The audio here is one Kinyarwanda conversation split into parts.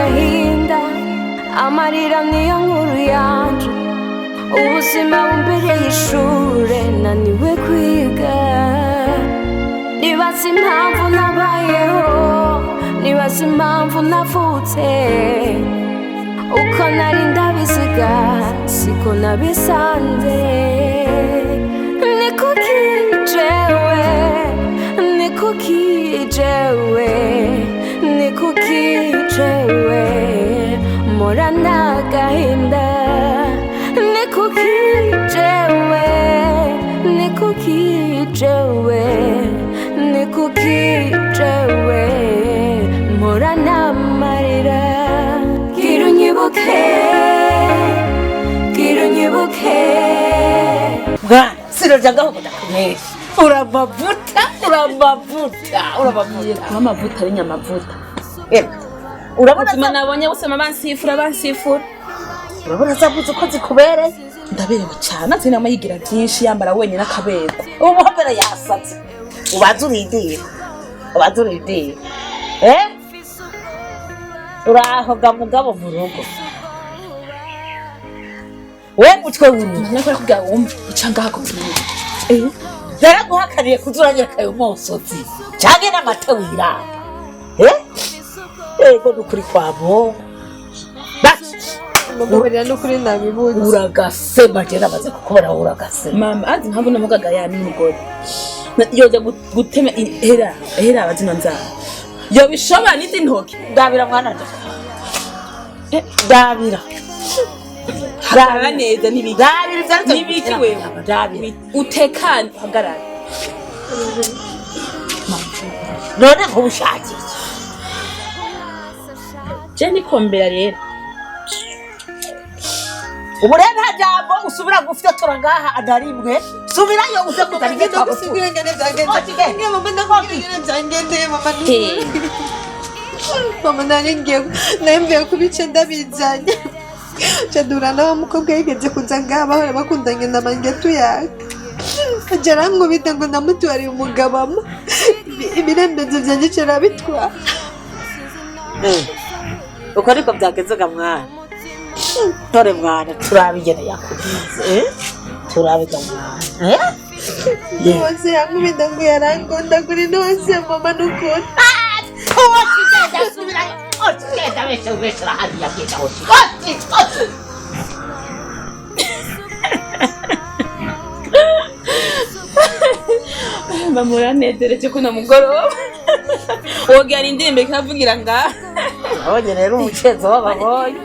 n'agahinda amarira niyo nkuru yanje ubuzima bumbereye ishure naniwe kwiga nibaza impamvu nabayeho nibaza impamvu navutse uko nari ndabisiga siko nabisanze ni kuki jewe mpora n'agahinda ni kuki jewe mpora n'amarira gira unyibuke bwana sinojagaho kudakomesha uramavuta amavuta y'inyamavuta urabona ubuzima nabonye busema bansifura urabona zavuze uko zikubereye ndaberewe cyane ati nama yigira byinshi yambara wenyine akaberwa ubu hambere yasatse ubanza uridira urahoga mugabo mu rugo we mutwe w'umuntu nakora kugira wumve icanga hakomeye yaraguhakaniye kuzuranyeka ayo mosozi canke n'amata wiramba ego nukuri kwabo mugoberera nukuri nabibuze uragasema je namaze kukubona uragasema mama azi mpamvu namugaga yani n'umugore yoja gutema hera abazina nzara yo bishobora n'izi ntoki ndabira mwana ndabira harara neza nibiki wewe utekane hagarara none nk'ubushakiye je nikombera rero ubu rero nta jambo usubira gufyatura ngaha anarimwe subirayo uze kuzana mama naringiye kubice ndabizanye cadura nawe mukobwa yigeze kuza ngaha bahora bakundanye na mangetu yake agera nkubita ngo namutwariye umugabama ibirembezo vyanje carabitwara uko ariko byagezega mwana tore mwana turabigene yakubize turabiga mwana yose yankubita ngo yarangonda kuri nose mama nukuri mama uranezereje ko namugoroba wogira indirimbo ikavugira ngaha abonye rero umucezo w'ababonye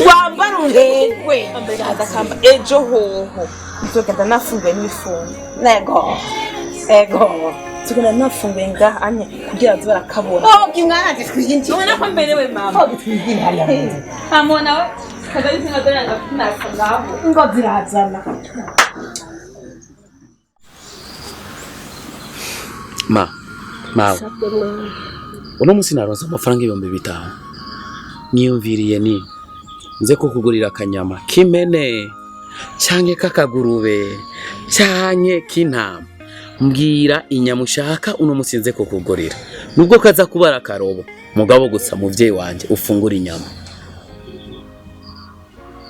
wambara uhegwe kamba ejo hoho nzogenda nafunguye n'ibifungo ego tugenda nafunguye ngaha anye kugira ngo barakabona umwana twigindi ubona ko mberewe mama twigindi hariya hamona kagari sinadoranga tunasa ngaho ngo zirazana mawe uno musi naronse amafaranga 5,000 niyumviriye ni nze kukugurira akanyama k'impene canke kakagurube canke k'intama mbwira inyama ushaka uno musi nze kukugurira nubwo kaza kubara karobo mugabo gusa muvyeyi wanje ufungura inyama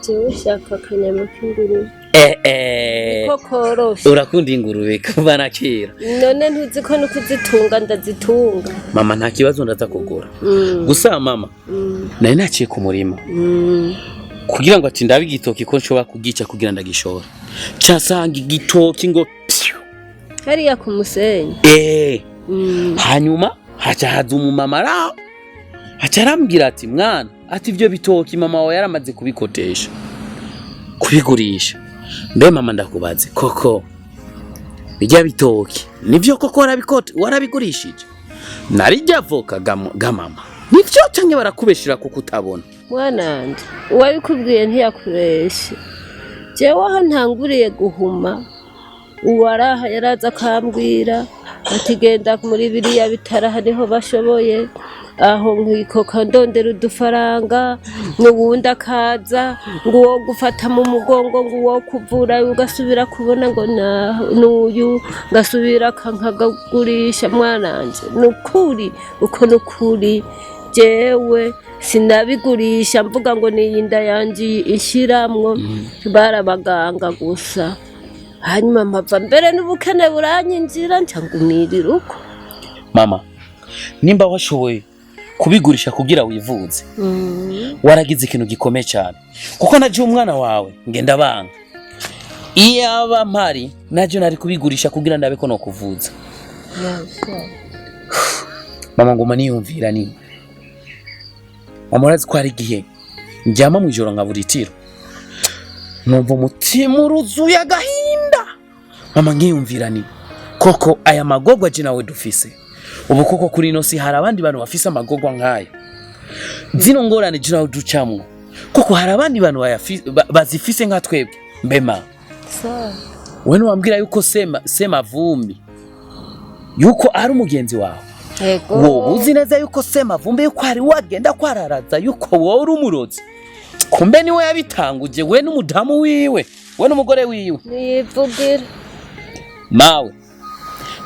jewe ushaka akanyama k'ingurube koko urakunda ingurube kuva na kera none ntuzi ko no kuzitunga ndazitunga mama nta kibazo ndaza kugura gusa mama nari naciye ku murima kugira ngo ati ndabe igitoki ko nshobora kugica kugira ndagishora casanga igitoki ngo hariya ku musenyi hanyuma haca haza umumama araho haca arambwira ati mwana ati ivyo bitoki mama wawe yaramaze kubikotesha kubigurisha mbe mama ndakubaze koko bijya bitoki nivyo koko warabigurishije narijya voka gamama nivyo canke barakubeshira kuko utabona mwananje uwabikubwiye ntiyakureshe jewe aho ntanguriye guhuma uwaraha yaraza akambwira ati genda muri biriya bitara hariho bashoboye aho nkikoka ndondera udufaranga n'uwundi akaza ngo uwo gufata mu mugongo ngo uwo kuvura ugasubira kubona ngo n'uyu ngasubira akagurisha mwananje nukuri uko nukuri jewe sinabigurisha mvuga ngo niyinda yanje ishiramwo barabaganga gusa hanyuma mpava mbere n'ubukene buranyinjira ncangumwirira uko mama nimba washoboye kubigurisha kugira wivuze waragize ikintu gikomeye cyane kuko naje umwana wawe ngenda banga iyaba mpari naje nari kubigurisha kugira ndabe ko no kuvuza mama ngoma niyumvira ni mama urazi ko hari igihe njyama mu ijoro nkaburitiro numva umutima uruzuye agahinda mama ngiyumvira ni koko aya magogwa je nawe dufise ubu koko kuri ino si hari abandi bantu bafise amagogwa nk'aya zino ngorane je nawe ducamwo koko hari abandi bantu bazifise nka twebwe mbema we wambwira yuko sema vumbi yuko ari umugenzi wawe wowe uzi neza yuko sema vumbi yuko ari wagenda kwararaza yuko wowe uri umurozi kumbe niwe yabitanguje we n'umudamu wiwe we n'umugore wiwe nivugira mawe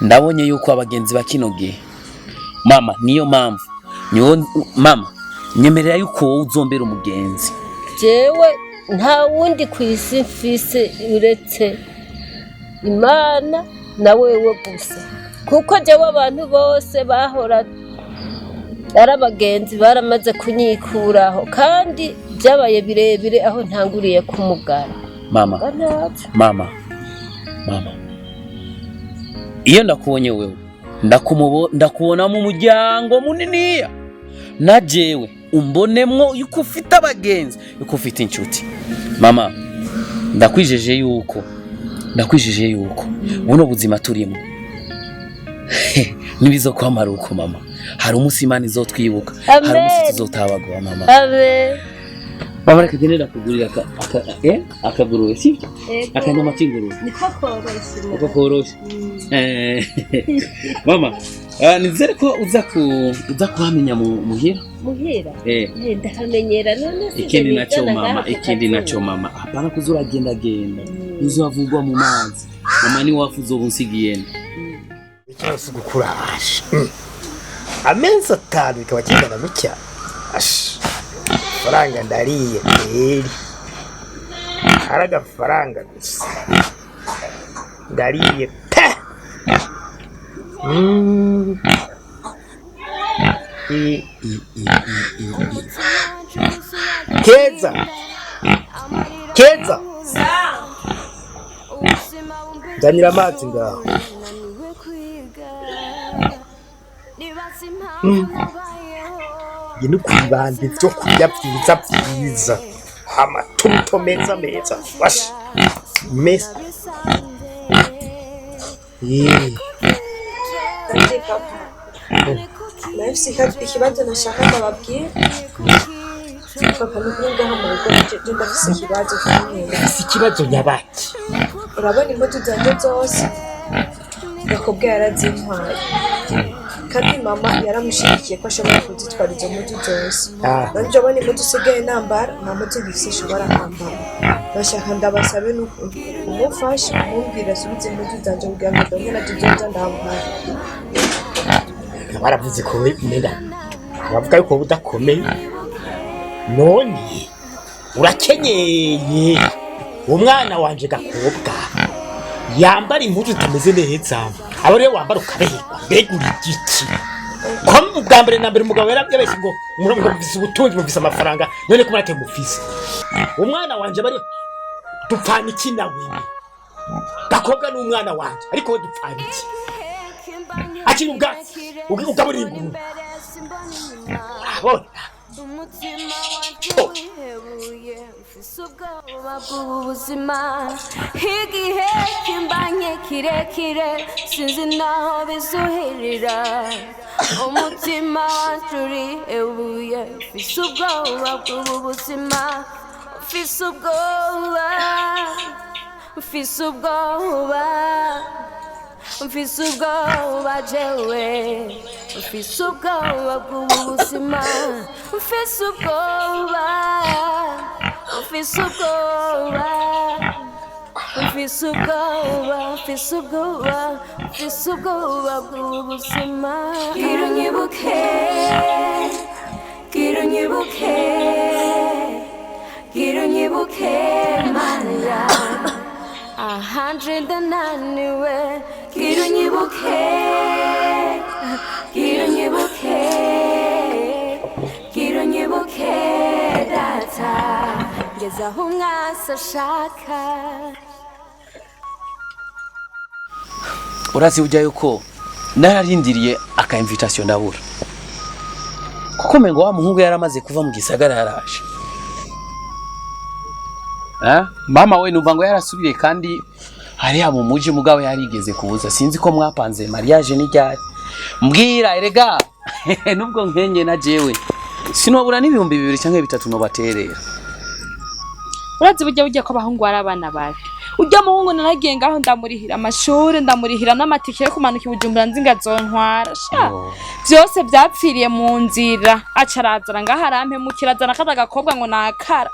ndabonye yuko abagenzi bakino gihe mama niyo mpamvu mama nyemerera yuko wowe uzombera umugenzi jewe nta wundi kwisi mfise uretse Imana na wewe gusa kuko jewe abantu bose bahora ari abagenzi baramaze kunyikuraho kandi byabaye birebire aho ntanguriye kumugara mama iyo ndakubonye wewe ndakubona mu muryango muniniya na jewe umbonemwo yuko ufite abagenzi yuko ufite inshuti mama ndakwijeje yuko buno buzima turimo nibizo kwamara uko mama hari umunsi Imana izotwibuka hari umunsi tuzotabagwa mama mama reka genera kugurira akagurube sivyo akanyama k'ingurube niko koroshe mama nizere ko uza kuhamenya muhira ndahamenyera none ikindi naco mama apana kuzuragenda genda uzavugwa mu mazi mama ni wafuzo bunsigiyenda cyose gukurasha amezi 5 bikaba kingana gutya faranga ndariye kweli haraga faranga gusa ndariye Keza Danira amazi ngaho Yinu kwibande byo kurya byiza amatuto meza wash mesa Nafsi ikibazo nashaka bababwira papa n'ubwo hamaruko cyo ndafise ikibazo ikibazo nyabaki urabona imbuto zanjye zose bakobwa yarazintwaye kandi mama yaramushigikiye ko ashobora kuzitwara izo mbuto zose nanje abone imbuto usigaye nambara nta mbuto bifise ishobora kwambara bashaka ndabasabe umufashe umumbwira asubize imbuto zanjye kugira ngo ndonke na tuzoza ndambara baravuze ko menda bavuga yuko budakomeye none urakenyeye umwana wanje gakobwa yambara impuzu zitameze neza abo rero wambara ukabehekwa begura igiki ko bwa mbere na mbere umugabo yarabeshye ngo umurongo mufise ubutunzi mufise amafaranga none ko murate mufise umwana wanje bari dupfana iki nawe gakobwa n'umwana wanje ariko we dupfana iki akiri ugabura inguru abona umutima wahebuye ufise ubwoba bw'ubuzima igihe kimbanye kirekire sinzi naho bizuhirira umutima wacu urihebuye ufise ubwoba bw'ubuzima ufise ubwoba mfise ubwoba jewe mfise ubwoba bw'ubuzima mfise ubwoba mfise ubwoba mfise ubwoba mfise ubwoba mfise ubwoba bw'ubuzima gira unyibuke gira unyibuke gira unyibuke Maria 109 gira unyibuke gira unyibuke gira unyibuke data ngeze aho umwasi ashaka. urazi ujya yuko nararindiriye aka invitation ndabura kuko mengo wa muhungu yaramaze kuva mu gisagara yaraje. Mama we numva ngo yarasubiye kandi hariya mu muji mugabo yarigeze kubuza sinzi ko mwapanze mariage ni ryari mbwira erega nubwo nkenye na jewe sinobura n'ibihumbi 2 cyangwa 3 no baterera. urazi burya ko abahungu ari abana babi ujya muhungu naragiye ngaho ndamurihira amashuri ndamurihira n'amatike yo kumanuka ibujumbura nzinga zontwara sha byose byapfiriye mu nzira acarazana ngaho arampemukira azana kada gakobwa ngo nakara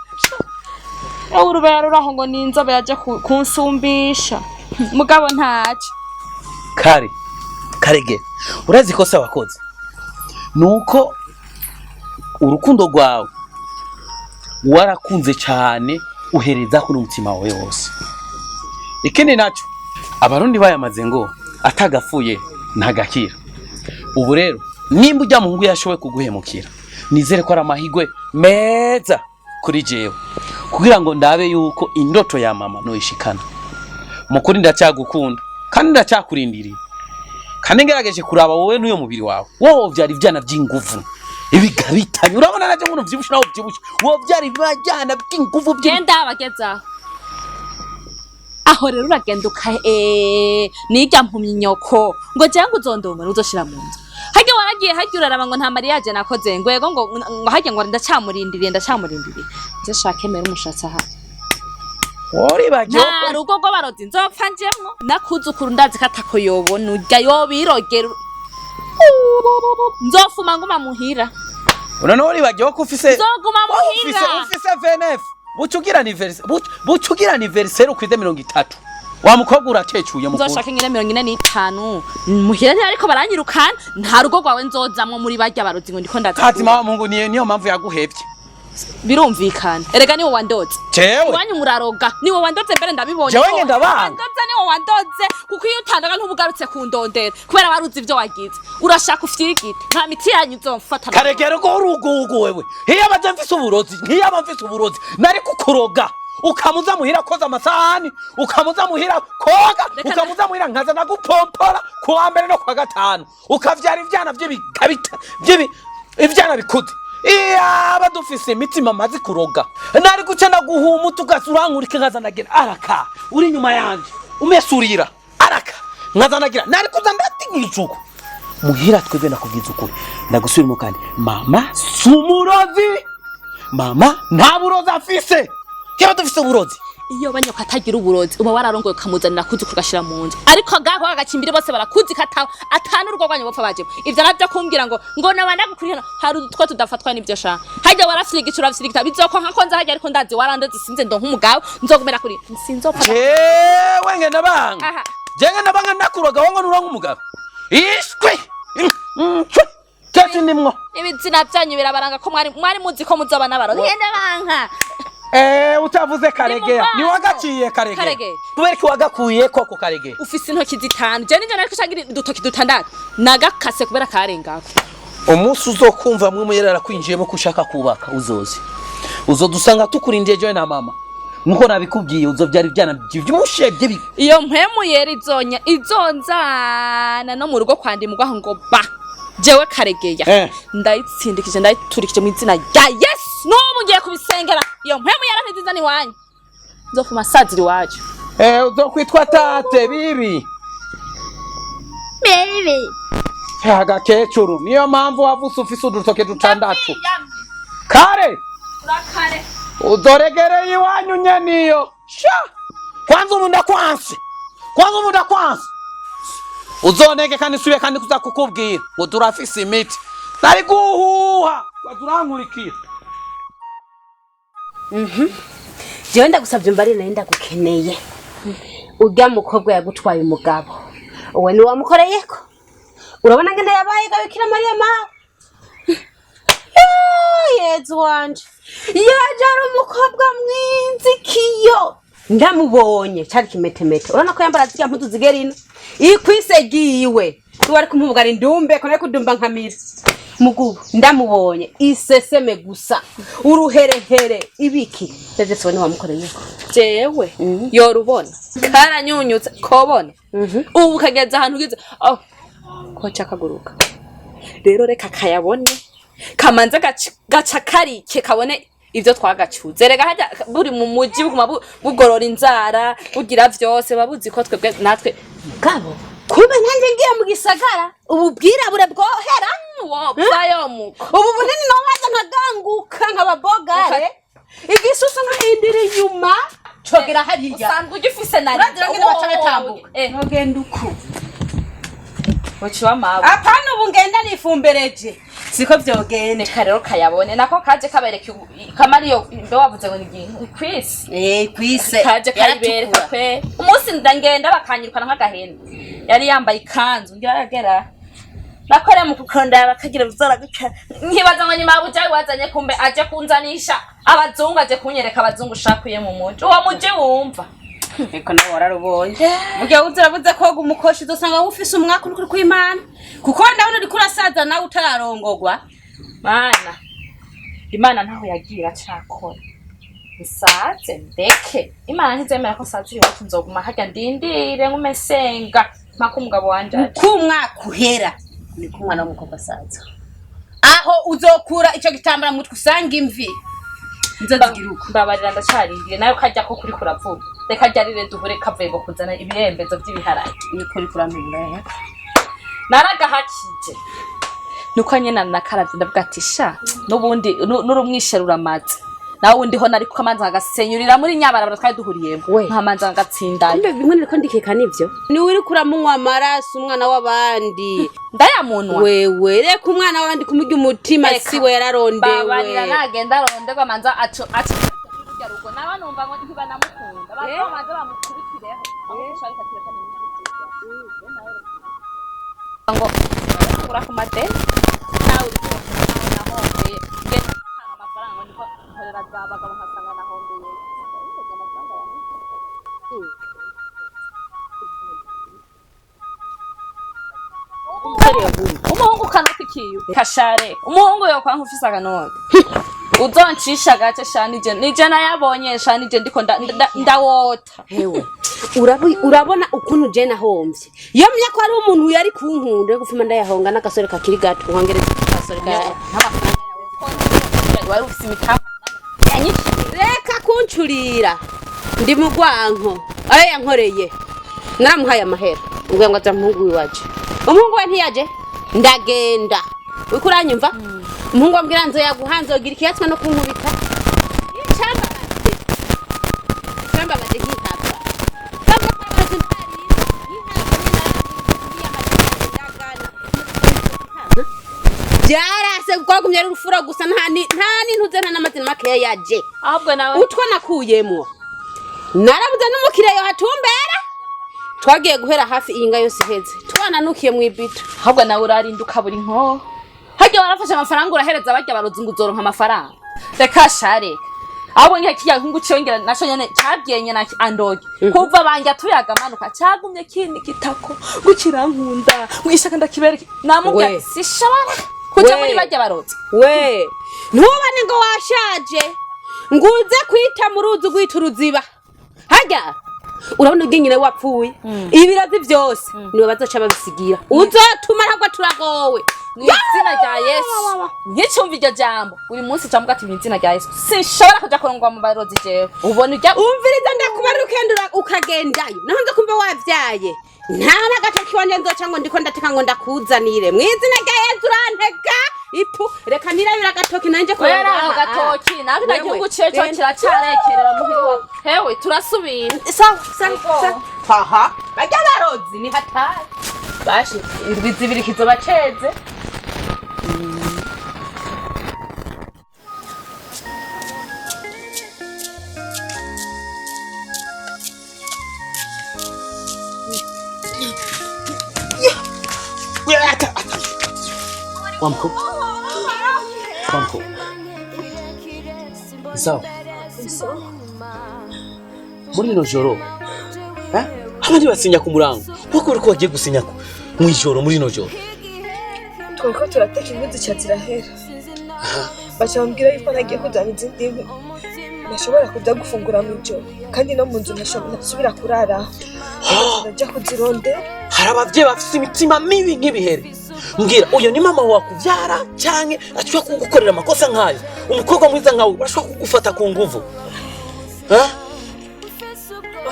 urubera ruraho ngo ninzobe yaje kunsumbisha mugabo ntacyo karege urazi ko sawa koze nuko urukundo rwawe warakunze cyane uhereza ku mutima wawe wose. Ikindi naco abarundi bayamaze ngo atagafuye ntagakira. Ubu rero nimba ujya muhungu yashowe kuguhemukira nizere ko ari amahigwe meza kuri jewe kugira ngo ndabe yuko indoto ya mama no ishikana. Mukuri ndacyagukunda kandi ndacyakurindiriye kandi ngerageje kuraba wowe n'uyo mubiri wawe wowe byari byana by'inguvu ibigabitanye urabona naje ngo vyibushe nawo vyibushe wowe byari byana by'inguvu genda bageza aho rero uragenda nijya mpumye nyoko ngo cyangwa uzondoma uzoshira mu nzu hajye waragiye hajye uraraba ngo nta mariage nakoze ngwego ngo hajye ngo ndacyamurindiriye nze shake mere umushatsi aha ori bajyo nta rugo rwo barozi nzopfa njemwo nakuzukuru ndazi katako yobona ujya yobirogera nzofuma nguma muhira urano ori bajyo ko ufise nzoguma muhira ufise VNF bucugira anniversaire ukwide 30 wa mukobwa uratecuye mukuru nzoshaka ngene 45 muhira ntari ariko baranyirukana nta rugo rwawe nzozamwo muri bajya barozi ngo ndiko ndaza Kati mama mungu niyo mpamvu yaguhevye birumvikana erega niwo wandoze jewe wanyu muraroga niwo wandoze mbere ndabibonye jewe ngenda banga wandoze niwo wandoze kuko iyo utandaga ntubugarutse kundondera kubera baruzi ivyo wagize urashaka ufyigite nta miti yanyu uzomfata karegero ko urugugu wewe hiya baje mfise uburozi nari kukuroga ukamuza muhira koza amasahani ukamuza muhira koga ukamuza muhira nkaza nagupompora kuwa mbere no kwa gatanu ukavyara ivyana by'ibikabita ivyana bikuze iya badufise imitima mazi kuroga nari gucana guhuma tugasurangurika nkazanagira araka uri nyuma yanje umesurira araka nkazanagira nari kuzandatigicuko muhira twebwe nakubwiza ukuri ndagusubirimo kandi mama sumurozi mama nta burozi afise kiba dufise uburozi iyo banyoka atagira uburozi uba wararongoye kamuzanira kuzi kugashira mu nzu ariko gaho agacimbire bose barakuzi kata atanu rugo rwanyu bopfa baje ivyo navyo kumbwira ngo nabanda gukurira hari utwo tudafatwa n'ivyo sha hajya warafyiga icurafyigita bizoko nkakonza hajya ariko ndazi warandoze sinze ndo nk'umugabo nzogumera kuri sinzopfa wenge nabanga jenge nabanga nakuroga wongo nuronka umugabo ishwe nimwo ibizina byanyu birabaranga ko mwari muzi ko muzobana baro ngende banka utavuze karegea ni wagaciye karege kubera ki wagakuye koko karege ufise intoki zitanu je nije nariko shagira dutoki dutandatu nagakase kubera karengako umunsi uzokumva mwe muyerera kwinjiyemo kushaka kubaka uzodusanga tukurindiye joye na mama nuko nabikubwiye uzovyari byana by'umushebye iyo mpemu yeri izonzana no mu rugo kwandimugwaho ngo ba jewe karegeya ndayitsindikije ndayiturikije mu izina rya Yesu n'ubu ngiye kubisengera iyo mpemu yarantiziza ni wanyu nzofuma saziri wacu uzokwitwa tate bibi agakecuru niyo mpamvu wavuse ufise udutoke dutandatu kare uzoregereye iwanyu nyeniyo sha kwanza ubu ndakwanse uzonege kandi subiye kandi kuza kukubwira ngo turafise imiti nari guhuha wazurankurikira. jewe ndagusavye mbari nayo ndagukeneye urya mukobwa yagutwaye umugabo uwe ni wamukoreyeko urabona ngene yabaye gabikira Mariya mawe yezu wanje yaje ari umukobwa mwinzikiyo ndamubonye cari kimetemete urabona ko yambara zirya mpuzu zigera ino ikwisegiwe wari kumubugara indumbe ko nariko kudumba nkamira mugubu ndamubonye iseseme gusa uruherehere ibiki jeje sone wamukoreyeko jewe yorubona karanyunyutse kobona ubu kageze ahantu gize ko cakaguruka rero reka kayabone kamanze gaca karike kabone ivyo twagacuze rega haja buri mu muji bugorora inzara bugira vyose babuzi ko twebwe natwe gabo kumbe nanje ngiye mu gisagara ubu bwirabure bwohera wopfayo muko ubu bunini no maze nkaganguka nk'ababogare igisusu nkahindira inyuma cogera hariya usanzwe ugifise nari uragira ngene bacatambuka ntogenda uku waciwa mawe apana ubu ngenda nifumbereje siko vyogene karero kayabone nako kaje kabereka kamariyo mbe wavuze ngo ni kwisi kwise kaje karibereka kwe umunsi ndangenda bakanyirukana nk'agahenda yari yambaye ikanzu ngira yagera nakore mu kukondara bakagira bizora guca nkibaza ngo nyuma bujya wazanye kumbe aje kunzanisha abazungu aje kunyereka abazungu shakuye mu muji uwo muji wumva eko nawe wararubonye mugihe uzirabuze koga umukoshi uzosanga ufise umwaka uri kw'Imana kuko ndabona uri kurasaza nawe utararongogwa mana Imana ntaho yagira cakora bisaze ndeke Imana ntizemera ko sazi iwacu nzoguma harya ndindire ngumesenga mpaka umugabo wanje kumwaka uhera ni kumwana w'umukobwa asaza aho uzokura ico gitambara mutwe usanga imvi nzozigiruka mbabarira ndacarindire nayo kajya ko kuri kuravuga reka ryarire duhure kavuye ngo kuzana ibirembezo by'ibiharage ni kuri kuramira naragahakije nuko nyene nakaravye ndavuga ati sha nubundi nurumwishe ruramaze nawe undiho nari kukamanza ngagasenyurira muri nyabarabara twari duhuriyemo nkamanza ngagatsindaye mbe bimwe niko ndikeka nivyo ni uri kuramunywa amaraso umwana w'abandi ndayamunwa wewe reka umwana w'abandi kumurya umutima siwe yararondewe babarira nagenda aronderwa manza aco urya rugo nawe numva ngo ntibanamukunda bamanza bamukurikireho amushaka kireka ngo kura ku madeni nawe nahombeye ngenda amafaranga ngo ndiko nkorera zabaga nkasanga nahombeye umuhungu kanafikiye kashare umuhungu yo kwa nkufisa kanone uzoncisha gace shanije nije nayabonye shanije ndiko ndawota hewe urabona ukuntu je nahomvye iyo mnya ko ari umuntu yari kunkunda gufuma ndayahonga n'agasore kakiri gato nkongereza agasore ka wari ufise imitama reka kuncurira ndi mu gwanko ayo yankoreye naramuhaye amahera ubwo ngo azamuhungu wiwaje umuhungu we ntiyaje ndagenda uko uranyumva umuhungu ambwira nzo yaguhanzogira ikiyatswe no kunkubita icamba bade nk'intapfa byarase gwagumye ari urufura gusa nta n'intuze nta n'amazina makeya yaje ahubwo nawe utwo nakuyemo narabuze n'umukireyo hatumbera twagiye guhera hafi inga yose heze twananukiye mu ibita ahubwo nawe urarinduka buri nko hajya warafashe amafaranga urahereza bajya barozi ngo uzoronka amafaranga reka share ahubwo ngiye kijya hungu cyongera naco nyene cyabyenye na andoge kuva banja tuyaga manuka cyagumye kindi kitako gukirankunda mwishaka ndakibereke namubya sishobora kuja muri bajya barozi we ntubane ngo washaje nguze kwita mu ruzi gwita uruziba hajya urabona ubwengine wapfuye ibirazi byose niwe bazoca babisigira uzotuma ntabwo turagowe mwizina rya Yesu nkicumva iryo jambo buri munsi cyambuga ati mwizina rya Yesu sinshobora kuja kurongwa mu barozi jewe ubona ujya umviriza ndakubara ukendura ukagendayo naho nza kumva wavyaye nta nagatoki wanje nzoca ngo ndiko ndateka ngo ndakuzanire mwizina rya Yesu urantega ipu reka nirabira agatoki nanje ko wera agatoki nawe ndagihugu cyo kiracarekerera muhiri wa hewe turasubira sawa haha bajya barozi ni hatari bashi indwi zibiri kizoba ceze. Wamko. Sawa. Muri no joro. Abandi basinya ku murango. Kuko uriko wagiye gusinya mu ijoro muri no joro. Twako turateka impuzu cyazirahera. Bacambwira yuko nagiye kujana izindi nkwi. Nashobora kujya gufungura mu ijoro kandi no mu nzu ntashobora gusubira kurara. Najya kuzirondera. Hari abavyeyi bafite imitima mibi nk'ibihere. Mbwira uyo ni mama wakuvyara canke ashobora kugukorera amakosa nkayo. Umukobwa mwiza nkawe bashobora kugufata ku nguvu.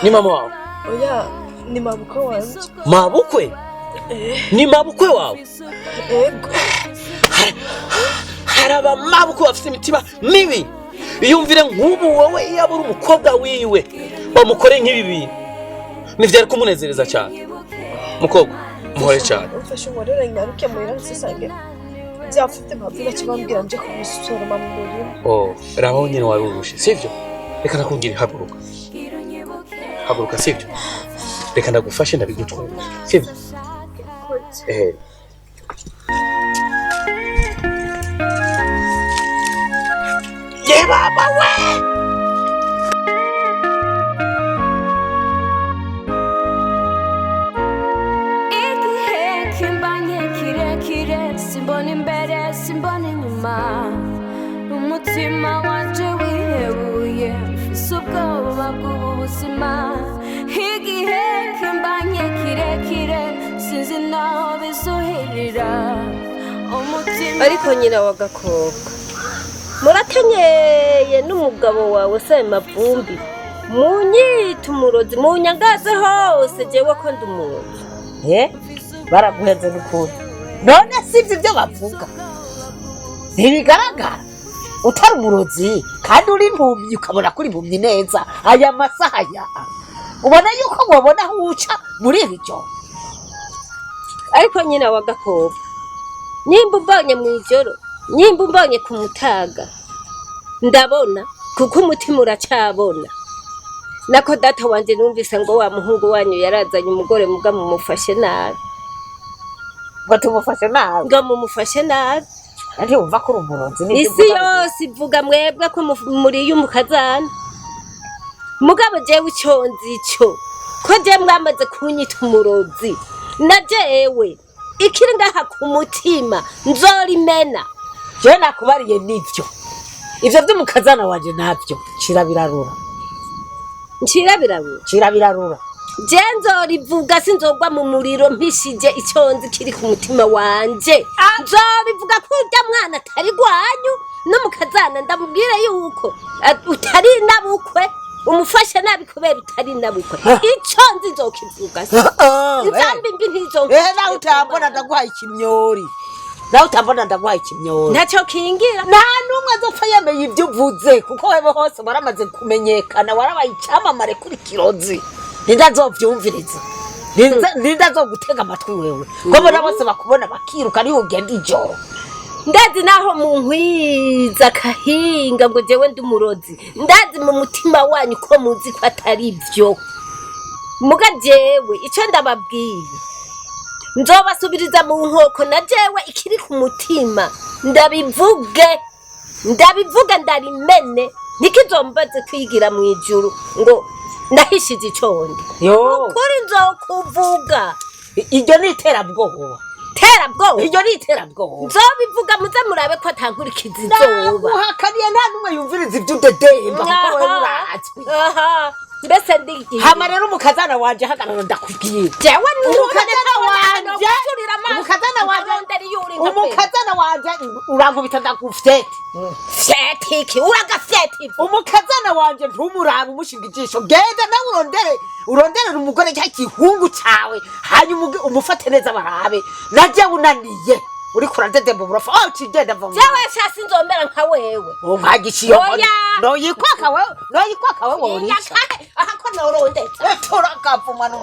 Ni mama wawe? Oya, ni mabukwe wanje. Mabukwe? Ni mabukwe wawe? Ego. Hari abamabukwe bafite imitima mibi. Iyumvire nk'ubu wowe iyo abura umukobwa wiwe bamukore nk'ibi bintu. Nivyari kumunezereza cyane. Mukobwa muhore cyane. Ufashe umurere nyaruke muhira nsisange byafite mpavira kibambwira nje kubisoroma mu muriro. Rabaho nyine wari urushe sivyo? Reka nakubwira haguruka. Haguruka sivyo? Reka ndagufashe ndabigutwara sivyo? Ye baba we! Simbona imbere simbona inyuma umutima wanje wihebuye mfise ubwoba bw'ubuzima igihe kimbanye kirekire sinzi naho bizuhirira umutima. Ariko nyina wa Gakobwa murakenyeye n'umugabo wawe se mavumbi munyita umurozi munyangaze hose jewe ko ndi umuntu. Baraguheze n'ukuri. None sivyo ibyo bavuga. Ntibigaragara. Utari umurozi kandi uri impumyi ukabona kuri impumyi neza. Aya masaha ya. Ubona yuko wabona aho uca muri iryo. Ariko nyina wa Gakobwa nimba umbanye mu ijoro nimba umbanye ku mutaga ndabona kuko umutima uracabona. Nako data wanje numvise ngo wa muhungu wanyu yarazanye umugore muga mumufashe nabi. Batumufashe nabi. Ngo mumufashe nabi. Ari umva ko umurozi ni isi yose ivuga mwebwe ko muri y'umukazana. Mugabo jewe iconzi ico ko je mwamaze kunyita umurozi. Na jewe ikiri ngaha ku mutima nzorimena. Je nakubariye nivyo. Ivyo by'umukazana wanje navyo kirabirarura. Kirabirarura. Jenzo rivuga sinzogwa mu muriro mpishije iconzi kiri ku mutima wanje. Nzorivuga ko urya mwana atari gwanyu no mukazana ndamubwire yuko utari nabukwe umufashe nabi kubera utari nabukwe. Iconzi nzokivuga. Nzambi mbi ntizonke. Nawe utambona ndaguhaye ikimyori. Nawe utambona ndaguhaye ikimyori. Ntacyo kingira. Nta numwe azopfa yemeye ibyo uvuze kuko wewe hose baramaze kumenyekana warabaye icyamamare kuri kirozi. Nindazovyumviriza. Nindazogutega amatwi wewe. Ko bona bose bakubona bakiruka ari ugenda ijoro. Ndazi naho mu nkwiza kahinga ngo jewe ndi umurozi. Ndazi mu mutima wanyu ko muzi ko atari byo. Muga jewe ico ndababwiye. Nzobasubiriza mu nkoko na jewe ikiri ku mutima. Ndabivuga ndarimene. Nikizombaze kwigira mu ijuru ngo ndahishije icondi. Ukuri nzokuvuga. Iryo ni iterabwoba. Terabwoba? Iryo ni iterabwoba. Nzobivuga muze murabe ko atankurikiza izoba. Uhakaniye nta numwe yumviriza ibyo udedemba kuko wewe urazwi. Mbese ndigiye. Hama rero umukazana wanje hagarara ndakubwiye. Jewe umukazana wanje urankubita ndagufyete. Fyetiki uragafyete. Umukazana wanje ntumuraba umushinga ijisho. Genda nawe uronderera umugore cy'ikihungu cyawe hanyuma umufate neza barabe. Naje unaniye. Uri kuradedemba burafa. Kigenda vamo. Jewe shasi nzombera nka wewe. Nkagishiyo. No yikwaka wewe. Aha ko norondetse. Turakavuma no.